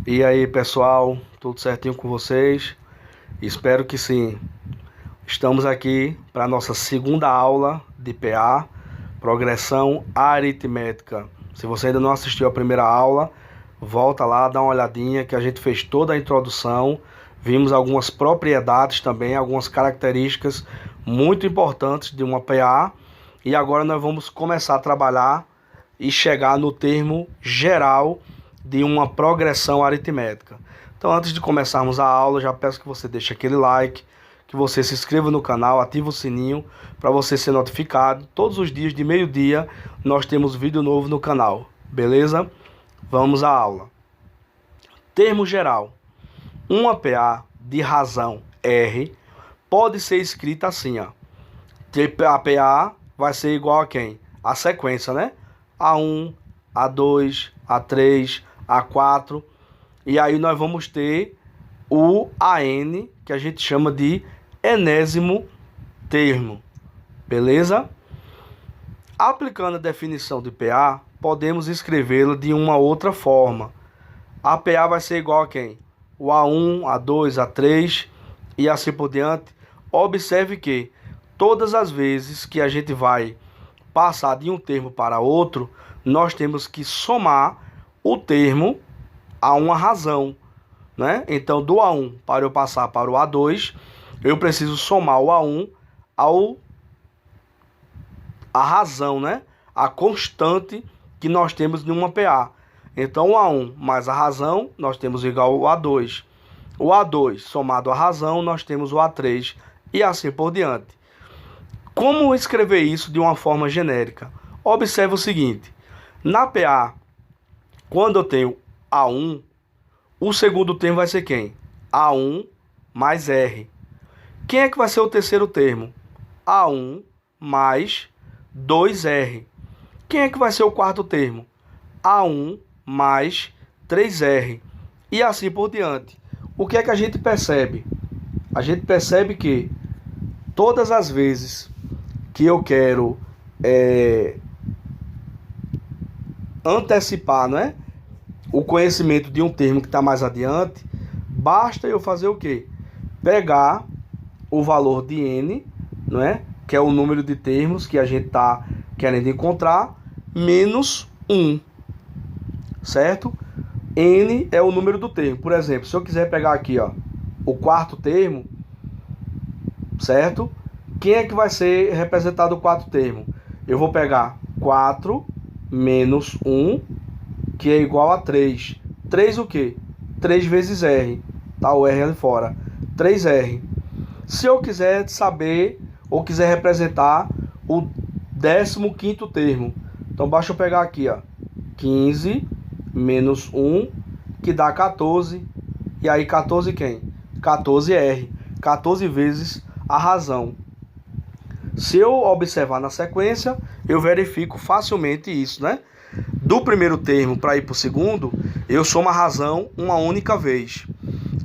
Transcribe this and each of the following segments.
E aí, pessoal, tudo certinho com vocês? Espero que sim. Estamos aqui para a nossa segunda aula de PA, progressão aritmética. Se você ainda não assistiu a primeira aula, volta lá, dá uma olhadinha que a gente fez toda a introdução, vimos algumas propriedades também, algumas características muito importantes de uma PA, e agora nós vamos começar a trabalhar e chegar no termo geral de uma progressão aritmética. Então, antes de começarmos a aula, já peço que você deixe aquele like, que você se inscreva no canal, ative o sininho para você ser notificado. Todos os dias de meio-dia nós temos vídeo novo no canal, beleza? Vamos à aula. Termo geral. Uma PA de razão R pode ser escrita assim, ó. A PA vai ser igual a quem? A sequência, né? A1, A2, A3, A4. E aí nós vamos ter o AN, que a gente chama de enésimo termo. Beleza? Aplicando a definição de PA, podemos escrevê-la de uma outra forma. A PA vai ser igual a quem? O A1, A2, A3 e assim por diante. Observe que todas as vezes que a gente vai passar de um termo para outro, nós temos que somar o termo a uma razão, né? Então, do A1 para eu passar para o A2, eu preciso somar o A1 a razão, né? A constante que nós temos em uma PA. Então, o A1 mais a razão, nós temos igual ao A2. O A2 somado à razão, nós temos o A3 e assim por diante. Como escrever isso de uma forma genérica? Observe o seguinte. Na PA, quando eu tenho A1, o segundo termo vai ser quem? A1 mais R. Quem é que vai ser o terceiro termo? A1 mais 2R. Quem é que vai ser o quarto termo? A1 mais 3R. E assim por diante. O que é que a gente percebe? A gente percebe que todas as vezes que eu quero antecipar, não é? O conhecimento de um termo que está mais adiante, basta eu fazer o quê? Pegar o valor de N, não é? Que é o número de termos que a gente está querendo encontrar, menos 1, certo? N é o número do termo. Por exemplo, se eu quiser pegar aqui, ó, o quarto termo, certo? Quem é que vai ser representado o quarto termo? Eu vou pegar 4 menos 1, que é igual a 3. 3 o quê? 3 vezes R. Tá o R ali fora. 3R. Se eu quiser saber ou quiser representar o 15º termo, então basta eu pegar aqui, ó, 15 menos 1, que dá 14. E aí 14 quem? 14R. 14 vezes a razão. Se eu observar na sequência, eu verifico facilmente isso, né? Do primeiro termo para ir para o segundo, eu somo a razão uma única vez.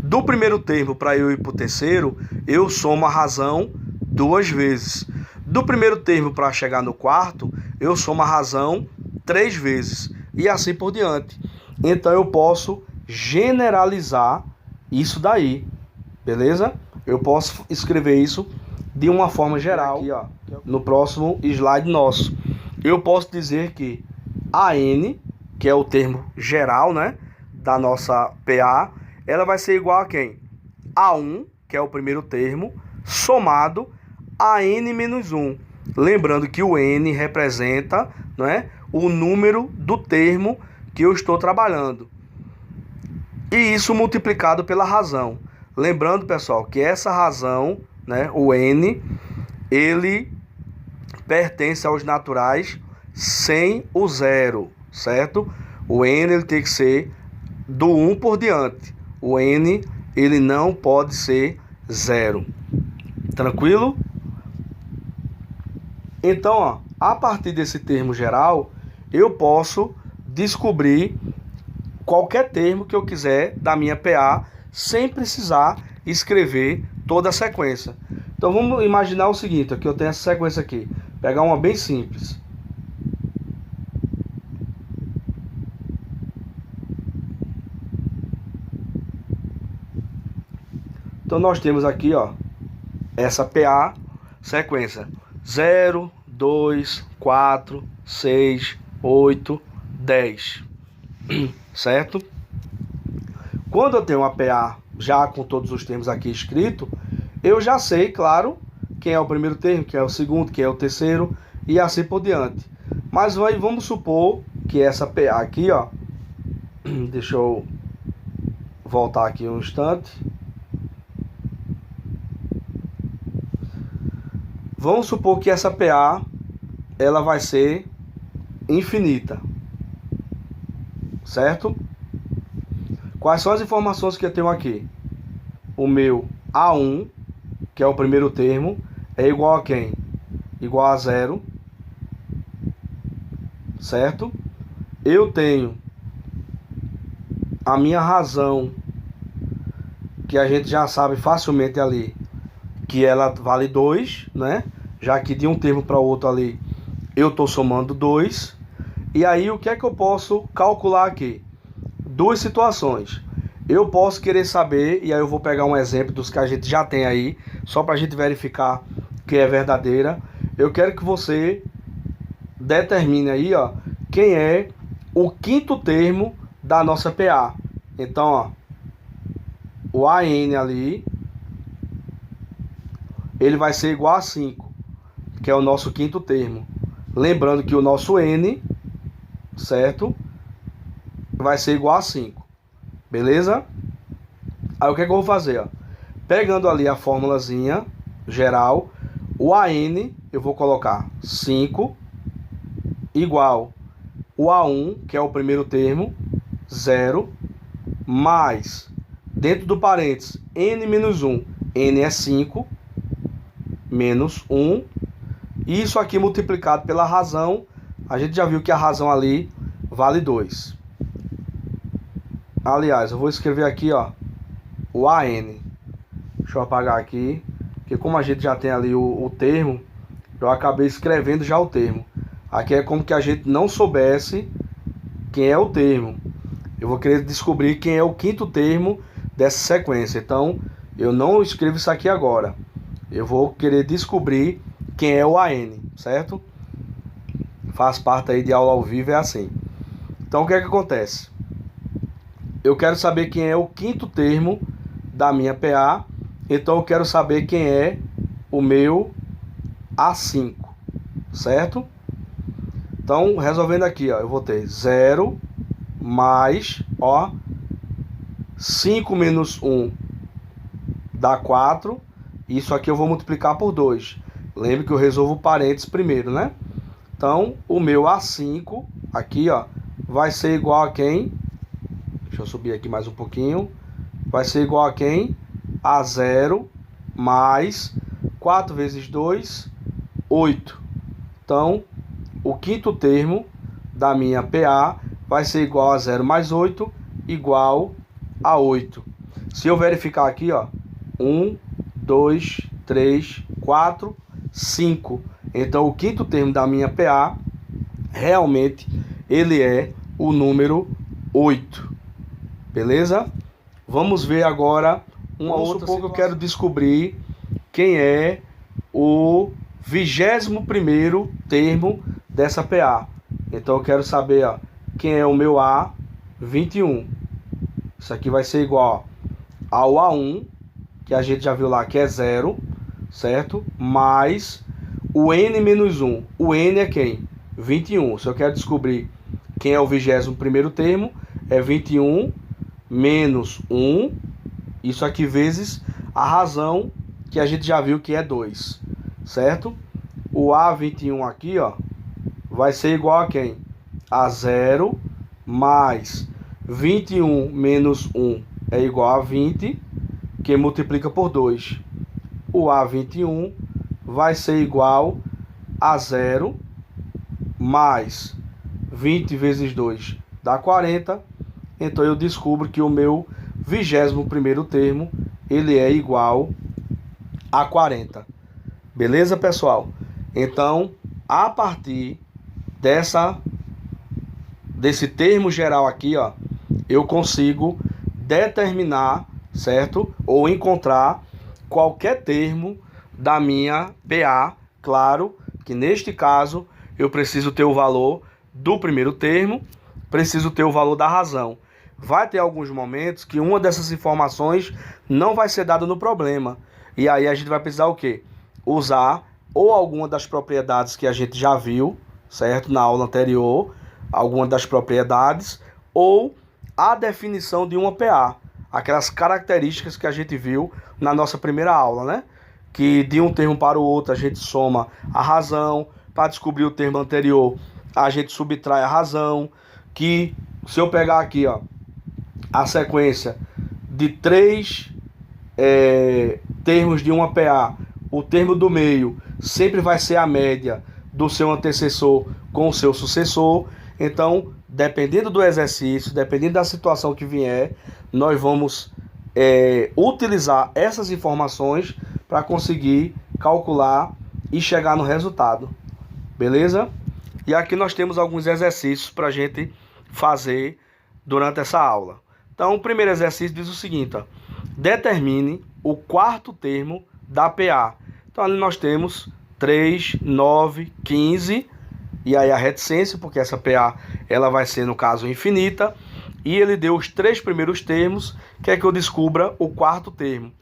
Do primeiro termo para eu ir para o terceiro, eu somo a razão 2 vezes. Do primeiro termo para chegar no quarto, eu somo a razão 3 vezes. E assim por diante. Então eu posso generalizar isso daí. Beleza? Eu posso escrever isso de uma forma geral. Aqui, ó, no próximo slide nosso. Eu posso dizer que AN, que é o termo geral, né, da nossa PA, ela vai ser igual a quem? A1, que é o primeiro termo, somado a N menos 1. Lembrando que o N representa, não é, o número do termo que eu estou trabalhando. E isso multiplicado pela razão. Lembrando, pessoal, que essa razão, né, o N, ele pertence aos naturais sem o zero, certo? O N ele tem que ser do 1 por diante. O N ele não pode ser zero. Tranquilo? Então, ó, a partir desse termo geral, eu posso descobrir qualquer termo que eu quiser da minha PA sem precisar escrever toda a sequência. Então vamos imaginar o seguinte, aqui eu tenho essa sequência aqui. Pegar uma bem simples. Então nós temos aqui, ó, essa PA sequência 0, 2, 4, 6, 8, 10, certo? Quando eu tenho uma PA já com todos os termos aqui escrito, eu já sei, claro, quem é o primeiro termo, quem é o segundo, quem é o terceiro e assim por diante. Mas aí vamos supor que essa PA aqui, ó, deixa eu voltar aqui um instante. Vamos supor que essa PA ela vai ser infinita, certo? Quais são as informações que eu tenho aqui? O meu A1, que é o primeiro termo, é igual a quem? Igual a 0, certo? Eu tenho a minha razão, que a gente já sabe facilmente ali, que ela vale 2, né? Já que de um termo para o outro ali, eu estou somando 2. E aí, o que é que eu posso calcular aqui? Duas situações. Eu posso querer saber, e aí eu vou pegar um exemplo dos que a gente já tem aí, só para a gente verificar que é verdadeira. Eu quero que você determine aí, ó, quem é o quinto termo da nossa PA. Então, ó, o AN ali, ele vai ser igual a 5, que é o nosso quinto termo. Lembrando que o nosso N, certo, vai ser igual a 5. Beleza? Aí o que é que eu vou fazer? Ó? Pegando ali a formulazinha geral, o AN eu vou colocar 5 igual o A1, que é o primeiro termo, 0, mais, dentro do parênteses, N menos 1. N é 5, menos 1. E isso aqui multiplicado pela razão, a gente já viu que a razão ali vale 2. Aliás, eu vou escrever aqui, ó, o AN. Deixa eu apagar aqui, porque como a gente já tem ali o termo, eu acabei escrevendo já o termo. Aqui é como que a gente não soubesse quem é o termo. Eu vou querer descobrir quem é o quinto termo dessa sequência. Então, eu não escrevo isso aqui agora. Eu vou querer descobrir quem é o AN, certo? Faz parte aí de aula ao vivo, é assim. Então, o que é que acontece? Eu quero saber quem é o quinto termo da minha PA. Então, eu quero saber quem é o meu A5, certo? Então, resolvendo aqui, ó, eu vou ter 0 mais, ó, 5 menos 1 dá 4. Isso aqui eu vou multiplicar por 2. Lembre que eu resolvo parênteses primeiro, né? Então, o meu A5 aqui, ó, vai ser igual a quem? Deixa eu subir aqui mais um pouquinho. Vai ser igual a quem? A 0 mais 4 vezes 2, 8. Então, o quinto termo da minha PA vai ser igual a 0 mais 8, igual a 8. Se eu verificar aqui, ó, 1, 2, 3, 4, 5. Então, o quinto termo da minha PA, realmente, ele é o número 8. Beleza? Vamos ver agora uma outra situação. Eu quero descobrir quem é o 21º termo dessa PA. Então, eu quero saber, ó, quem é o meu A21. Isso aqui vai ser igual ao A1, que a gente já viu lá que é 0, certo? Mais o N menos 1. O N é quem? 21. Se eu quero descobrir quem é o 21º termo, é 21 menos 1. Isso aqui vezes a razão, que a gente já viu que é 2, certo? O A21 aqui, ó, vai ser igual a quem? A 0 mais 21 menos 1 é igual a 20, que multiplica por 2. O A21 vai ser igual a 0 mais 20 vezes 2 dá 40. Então eu descubro que o meu 21º termo, ele é igual a 40. Beleza, pessoal? Então, a partir desse termo geral aqui, ó, eu consigo determinar, certo? ou encontrar qualquer termo da minha PA. Claro que neste caso eu preciso ter o valor do primeiro termo, preciso ter o valor da razão. Vai ter alguns momentos que uma dessas informações não vai ser dada no problema. E aí a gente vai precisar o quê? Usar ou alguma das propriedades que a gente já viu, certo? Na aula anterior, alguma das propriedades, ou a definição de uma PA. Aquelas características que a gente viu na nossa primeira aula, né? Que de um termo para o outro a gente soma a razão, para descobrir o termo anterior a gente subtrai a razão, que se eu pegar aqui, ó, a sequência de 3 termos de uma PA, o termo do meio sempre vai ser a média do seu antecessor com o seu sucessor. Então, dependendo do exercício, dependendo da situação que vier, nós vamos utilizar essas informações para conseguir calcular e chegar no resultado. Beleza? E aqui nós temos alguns exercícios para a gente fazer durante essa aula. Então, o primeiro exercício diz o seguinte, ó, determine o quarto termo da PA. Então, ali nós temos 3, 9, 15, e aí a reticência, porque essa PA ela vai ser, no caso, infinita, e ele deu os 3 primeiros termos, quer que eu descubra o quarto termo.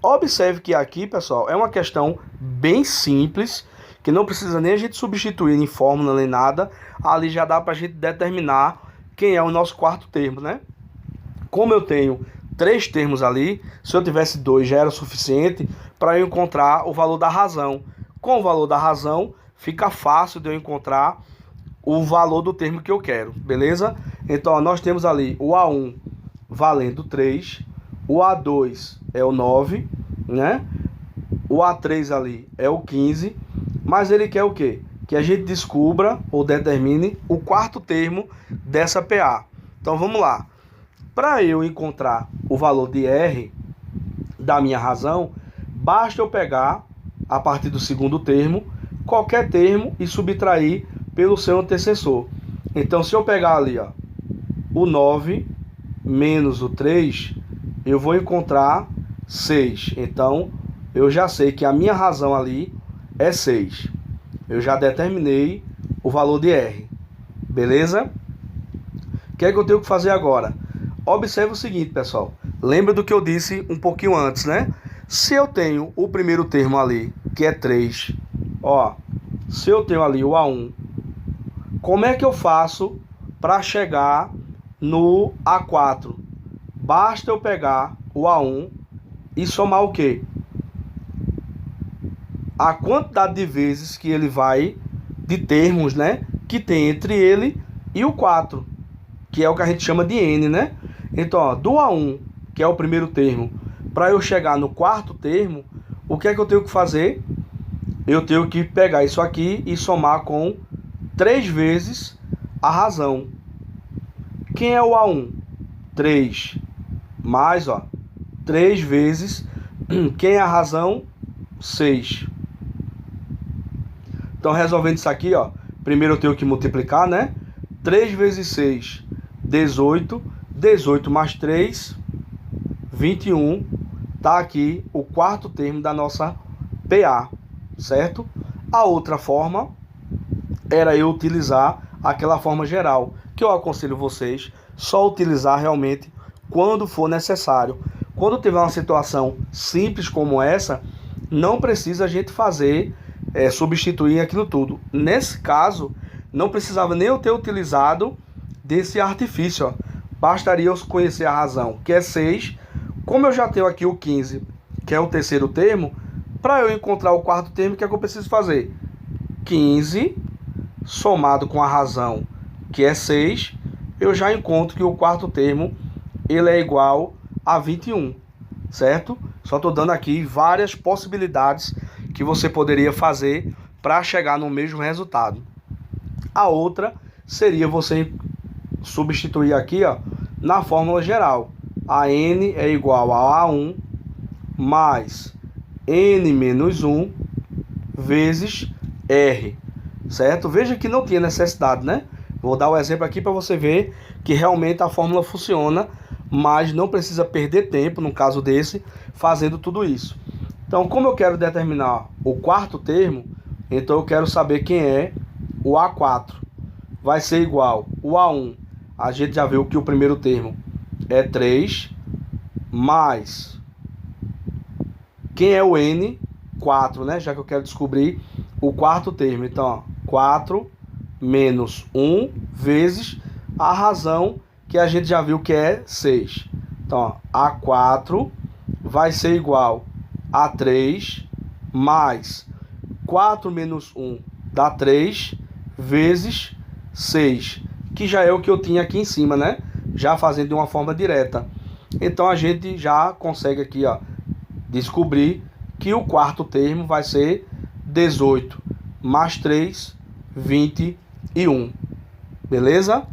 Observe que aqui, pessoal, é uma questão bem simples, que não precisa nem a gente substituir em fórmula nem nada. Ali já dá para a gente determinar quem é o nosso quarto termo, né? Como eu tenho 3 termos ali, se eu tivesse 2 já era o suficiente para eu encontrar o valor da razão. Com o valor da razão, fica fácil de eu encontrar o valor do termo que eu quero, beleza? Então, ó, nós temos ali o A1 valendo 3, o A2 é o 9, né? O A3 ali é o 15, mas ele quer o quê? Que a gente descubra ou determine o quarto termo dessa PA. Então vamos lá. Para eu encontrar o valor de R da minha razão, basta eu pegar, a partir do segundo termo, qualquer termo e subtrair pelo seu antecessor. Então se eu pegar ali, ó, o 9 menos o 3, eu vou encontrar 6. Então eu já sei que a minha razão ali é 6. Eu já determinei o valor de R. Beleza? O que é que eu tenho que fazer agora? Observe o seguinte, pessoal. Lembra do que eu disse um pouquinho antes, né? Se eu tenho o primeiro termo ali, que é 3, ó, se eu tenho ali o A1, como é que eu faço para chegar no A4? Basta eu pegar o A1 e somar o quê? A quantidade de vezes que ele vai, de termos, né, que tem entre ele e o 4, que é o que a gente chama de N, né? Então, ó, do A1, que é o primeiro termo, para eu chegar no quarto termo, o que é que eu tenho que fazer? Eu tenho que pegar isso aqui e somar com 3 vezes a razão. Quem é o A1? 3. Mais, ó, 3 vezes. Quem é a razão? 6. Então, resolvendo isso aqui, ó, primeiro eu tenho que multiplicar, né? 3 vezes 6, 18. 18 mais 3, 21. Tá aqui o quarto termo da nossa PA, certo? A outra forma era eu utilizar aquela forma geral, que eu aconselho vocês só utilizar realmente quando for necessário. Quando tiver uma situação simples como essa, não precisa a gente fazer, substituir aquilo tudo. Nesse caso, não precisava nem eu ter utilizado desse artifício, ó. Bastaria eu conhecer a razão, que é 6. Como eu já tenho aqui o 15, que é o terceiro termo, para eu encontrar o quarto termo, o que é que eu preciso fazer? 15 somado com a razão, que é 6, eu já encontro que o quarto termo ele é igual a 21, certo? Só estou dando aqui várias possibilidades que você poderia fazer para chegar no mesmo resultado. A outra seria você substituir aqui, ó, na fórmula geral. A N é igual a A1 mais N menos 1 vezes R, certo? Veja que não tinha necessidade, né? Vou dar o exemplo aqui para você ver que realmente a fórmula funciona, mas não precisa perder tempo, no caso desse, fazendo tudo isso. Então, como eu quero determinar o quarto termo, então eu quero saber quem é o A4. Vai ser igual o A1. A gente já viu que o primeiro termo é 3, mais quem é o N? 4, né? Já que eu quero descobrir o quarto termo. Então, ó, 4 menos 1 vezes a razão que a gente já viu que é 6. Então, ó, A4 vai ser igual a 3 mais 4 menos 1 dá 3 vezes 6, que já é o que eu tinha aqui em cima, né? Já fazendo de uma forma direta. Então a gente já consegue aqui, ó, descobrir que o quarto termo vai ser 18 mais 3, 21. Beleza?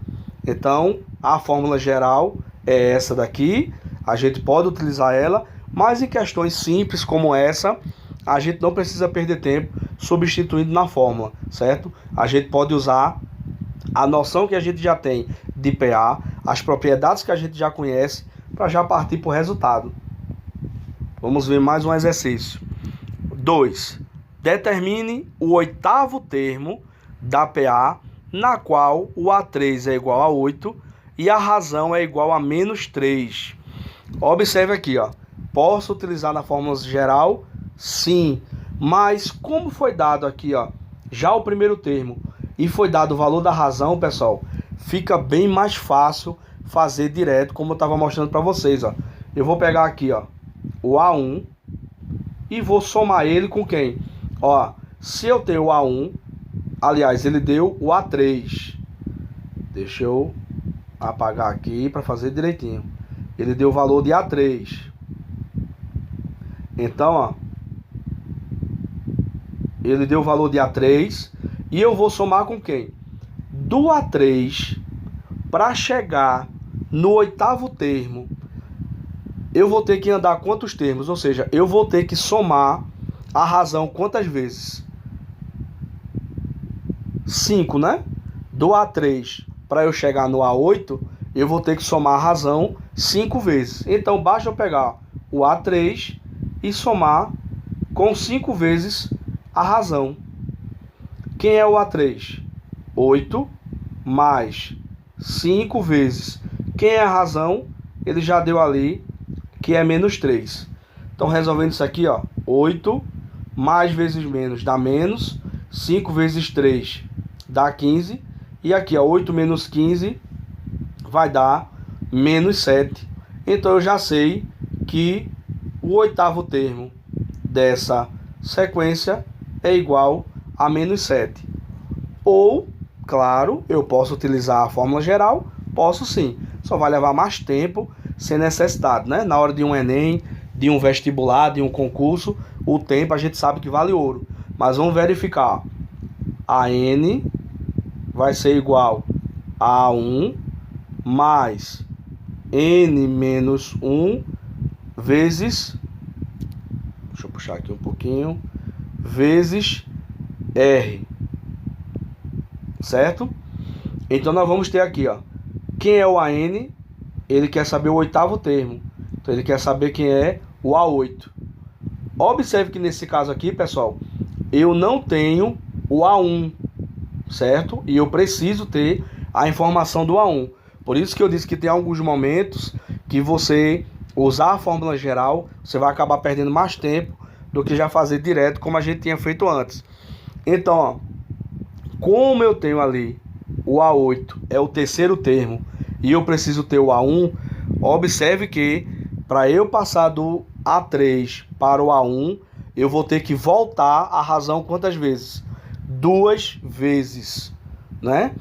Então a fórmula geral é essa daqui. A gente pode utilizar ela, mas em questões simples como essa, a gente não precisa perder tempo substituindo na fórmula, certo? A gente pode usar a noção que a gente já tem de PA, as propriedades que a gente já conhece, para já partir para o resultado. Vamos ver mais um exercício. 2. Determine o oitavo termo da PA, na qual o A3 é igual a 8 e a razão é igual a menos 3. Observe aqui, ó. Posso utilizar na fórmula geral? Sim. Mas como foi dado aqui, ó, já o primeiro termo, e foi dado o valor da razão, pessoal, fica bem mais fácil fazer direto, como eu estava mostrando para vocês, ó. Eu vou pegar aqui, ó, o A1 e vou somar ele com quem? Ó, se eu tenho o A1, aliás, ele deu o A3. Deixa eu apagar aqui para fazer direitinho. Ele deu o valor de A3. Então, ó, ele deu o valor de A3 e eu vou somar com quem? Do A3 para chegar no oitavo termo, eu vou ter que andar quantos termos? Ou seja, eu vou ter que somar a razão quantas vezes? 5, né? Do A3 para eu chegar no A8, eu vou ter que somar a razão 5 vezes. Então, basta eu pegar o A3 e somar com 5 vezes a razão. Quem é o A3? 8 mais 5 vezes. Quem é a razão? Ele já deu ali, que é menos 3. Então, resolvendo isso aqui, ó, 8 mais vezes menos dá menos. 5 vezes 3 dá 15. E aqui, ó, 8 menos 15 vai dar menos 7. Então, eu já sei que o oitavo termo dessa sequência é igual a menos 7. Ou, claro, eu posso utilizar a fórmula geral? Posso sim. Só vai levar mais tempo sem necessidade, né? Na hora de um Enem, de um vestibular, de um concurso, o tempo a gente sabe que vale ouro. Mas vamos verificar. A N vai ser igual a 1 mais N menos 1 vezes... Deixa eu puxar aqui um pouquinho. Vezes R. Certo? Então nós vamos ter aqui, ó. Quem é o AN? Ele quer saber o oitavo termo. Então ele quer saber quem é o A8. Observe que nesse caso aqui, pessoal, eu não tenho o A1, certo? E eu preciso ter a informação do A1. Por isso que eu disse que tem alguns momentos que você usar a fórmula geral, você vai acabar perdendo mais tempo do que já fazer direto como a gente tinha feito antes. Então, ó, como eu tenho ali o A8 é o terceiro termo e eu preciso ter o A1, observe que para eu passar do A3 para o A1, eu vou ter que voltar a razão quantas vezes? 2 vezes, né?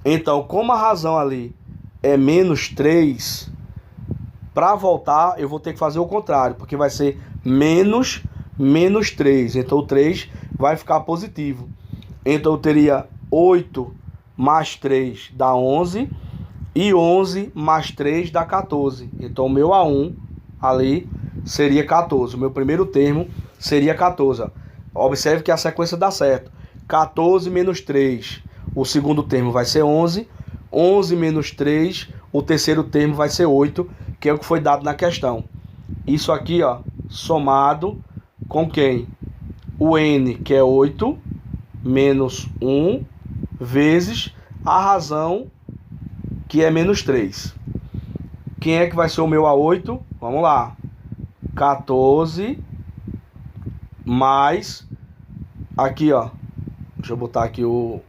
Então, como a razão ali é menos 3, para voltar eu vou ter que fazer o contrário, porque vai ser menos 3. Então, o 3 vai ficar positivo. Então, eu teria 8 mais 3 dá 11. E 11 mais 3 dá 14. Então, o meu A1 ali seria 14. O meu primeiro termo seria 14. Observe que a sequência dá certo. 14 menos 3. O segundo termo vai ser 11. 11 menos 3. O terceiro termo vai ser 8. que é o que foi dado na questão. Isso aqui, ó, somado com quem? O n, que é 8, menos 1, vezes a razão, que é menos 3. Quem é que vai ser o meu A8? Vamos lá. 14 mais... Aqui, ó. Deixa eu botar aqui o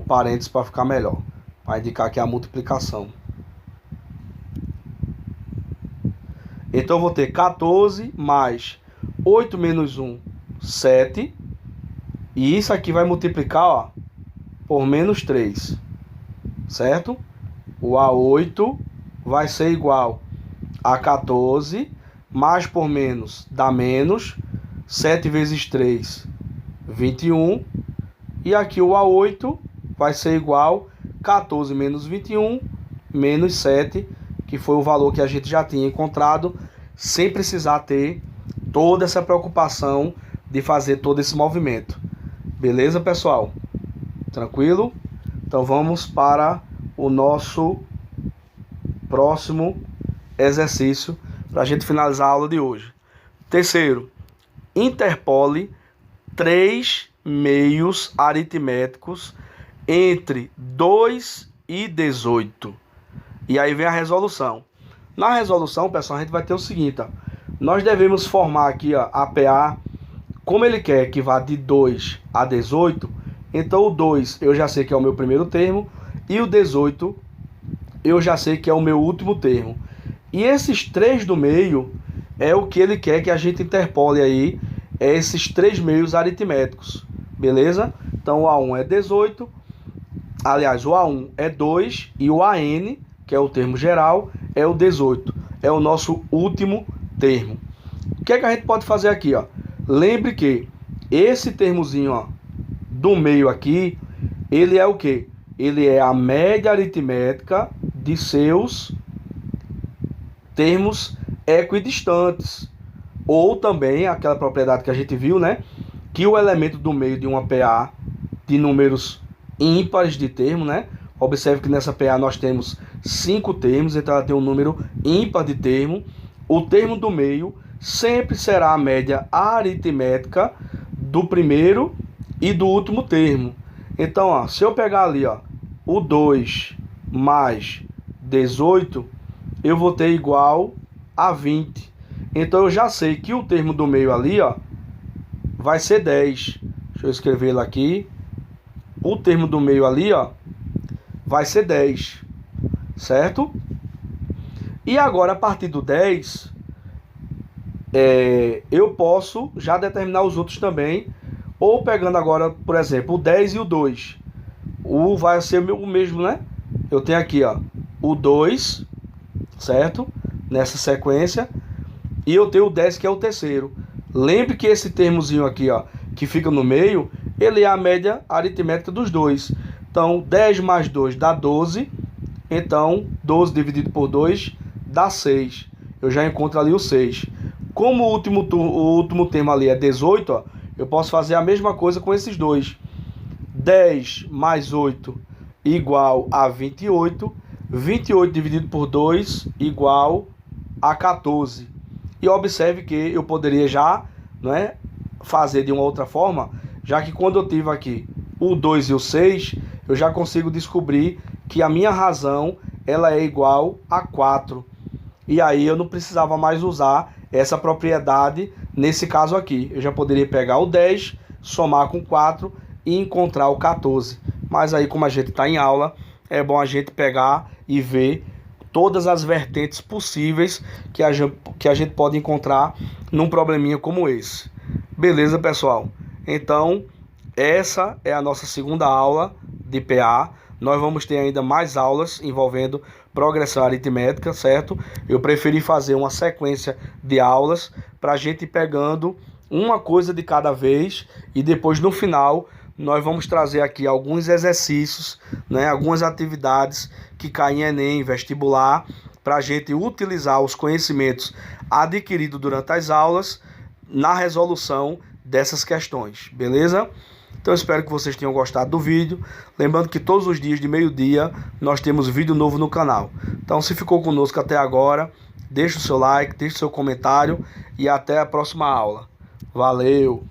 parênteses para ficar melhor. Para indicar aqui a multiplicação. Então eu vou ter 14 mais 8 menos 1, 7. E isso aqui vai multiplicar, ó, por menos 3. Certo? O A8 vai ser igual a 14, mais por menos dá menos. 7 vezes 3, 21. E aqui o A8 vai ser igual a 14 menos 21, menos 7, que foi o valor que a gente já tinha encontrado, sem precisar ter toda essa preocupação de fazer todo esse movimento. Beleza, pessoal? Tranquilo? Então vamos para o nosso próximo exercício para a gente finalizar a aula de hoje. Terceiro, interpole 3 meios aritméticos entre 2 e 18. E aí vem a resolução. Na resolução, pessoal, a gente vai ter o seguinte, ó. Nós devemos formar aqui, ó, a PA, como ele quer que vá de 2 a 18, então o 2 eu já sei que é o meu primeiro termo, e o 18 eu já sei que é o meu último termo. E esses 3 do meio é o que ele quer que a gente interpole aí, esses 3 meios aritméticos, beleza? Então o A1 é 18, aliás, o A1 é 2 e o AN, que é o termo geral, é o 18. É o nosso último termo. O que é que a gente pode fazer aqui, ó? Lembre que esse termozinho, ó, do meio aqui, ele é o quê? Ele é a média aritmética de seus termos equidistantes. Ou também aquela propriedade que a gente viu, né? Que o elemento do meio de uma PA de números ímpares de termo, né? Observe que nessa PA nós temos 5 termos, então ela tem um número ímpar de termo. O termo do meio sempre será a média aritmética do primeiro e do último termo. Então, ó, se eu pegar ali, ó, o 2 mais 18, eu vou ter igual a 20. Então eu já sei que o termo do meio ali, ó, vai ser 10. Deixa eu escrever ele aqui. O termo do meio ali, ó, vai ser 10, certo? E agora, a partir do 10, eu posso já determinar os outros também, ou pegando agora, por exemplo, o 10 e o 2. O vai ser o mesmo, né? Eu tenho aqui, ó, o 2, certo? Nessa sequência. E eu tenho o 10, que é o terceiro. Lembre que esse termozinho aqui, ó, que fica no meio, ele é a média aritmética dos dois. Então, 10 mais 2 dá 12. Então, 12 dividido por 2 dá 6. Eu já encontro ali o 6. Como o último termo ali é 18, ó, eu posso fazer a mesma coisa com esses dois. 10 mais 8 igual a 28. 28 dividido por 2 igual a 14. E observe que eu poderia já, né, fazer de uma outra forma, já que quando eu tive aqui o 2 e o 6, eu já consigo descobrir que a minha razão ela é igual a 4. E aí eu não precisava mais usar essa propriedade nesse caso aqui. Eu já poderia pegar o 10, somar com 4 e encontrar o 14. Mas aí, como a gente está em aula, é bom a gente pegar e ver todas as vertentes possíveis que a gente pode encontrar num probleminha como esse. Beleza, pessoal? Então, essa é a nossa segunda aula de PA. Nós vamos ter ainda mais aulas envolvendo progressão aritmética, certo? Eu preferi fazer uma sequência de aulas para a gente ir pegando uma coisa de cada vez e depois, no final, nós vamos trazer aqui alguns exercícios, né, algumas atividades que caem em Enem, vestibular, para a gente utilizar os conhecimentos adquiridos durante as aulas na resolução dessas questões, beleza? Então eu espero que vocês tenham gostado do vídeo. Lembrando que todos os dias de meio-dia nós temos vídeo novo no canal. Então se ficou conosco até agora, deixe o seu like, deixe o seu comentário e até a próxima aula. Valeu!